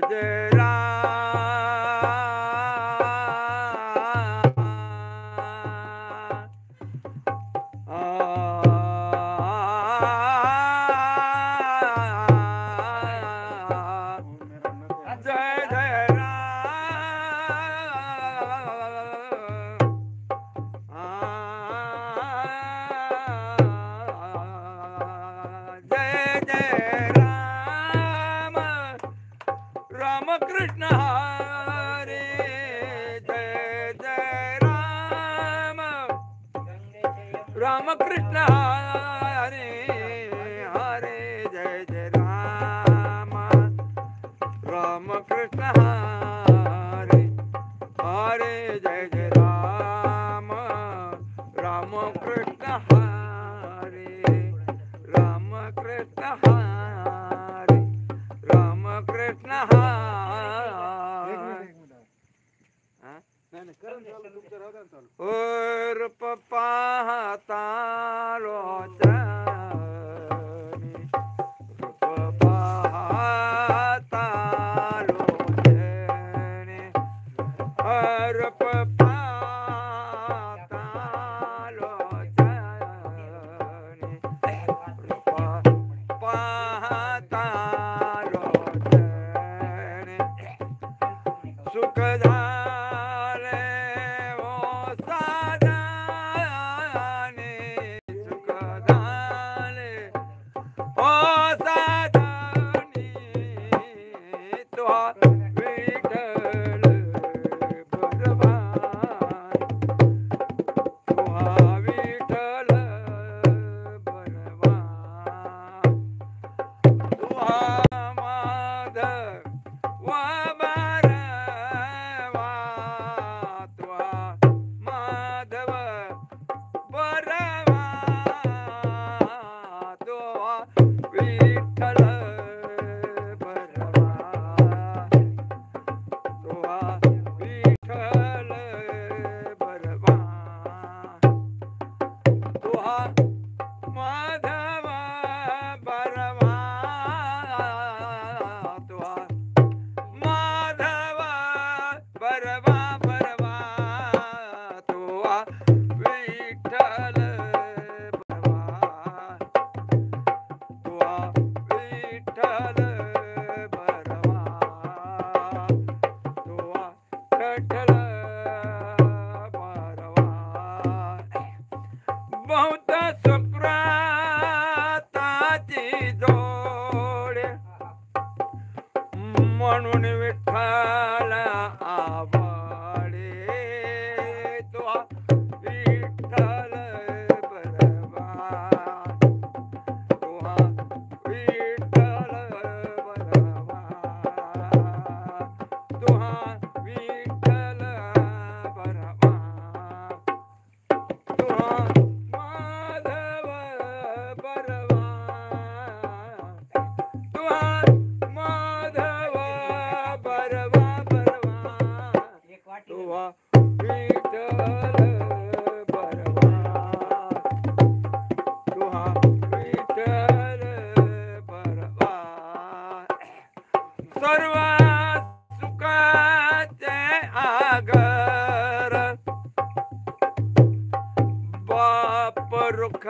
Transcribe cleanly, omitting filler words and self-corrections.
जय राम जय जय जय जय राम राम कृष्ण हरे जय जय राम राम कृष्ण हरे हरे जय जय राम राम कृष्ण हरे हरे जय जय राम राम कृष्ण हरे राम कृष्ण हरे राम कृष्ण हरे रूप पाहता लोचनी रूप पाहता लोचनी रूप पाहता लोचनी रूप पाहता लोचनी सुख झाले ओ साधने सुख झाले ओ साधनी तो विठ्ठल बलवान तुहा विठ्ठल बलवान तुहा माधव वा बरवा तुहा माधव बरवा तुहा विठ्ठल बरवा तुहा विठ्ठल बरवा तुहा माधव बरवा तुहा माधव बरवा बरवा तुहा विठ्ठल बरवा तुहा विठ्ठल बरवा तुहा विठ्ठल बरवा बहुत सुकृताची जोड म्हणून विठ्ठल आवडे तुहा विठ्ठल बरवा तुहा विठ्ठल बरवा तुहा विठ्ठल बरवा तुहा माधव बरवा तुहा माधव बरवा बरवा तुहा विठ्ठल बरवा तुहा विठ्ठल बरवा सर्व सुखाचे आगर बाप रुख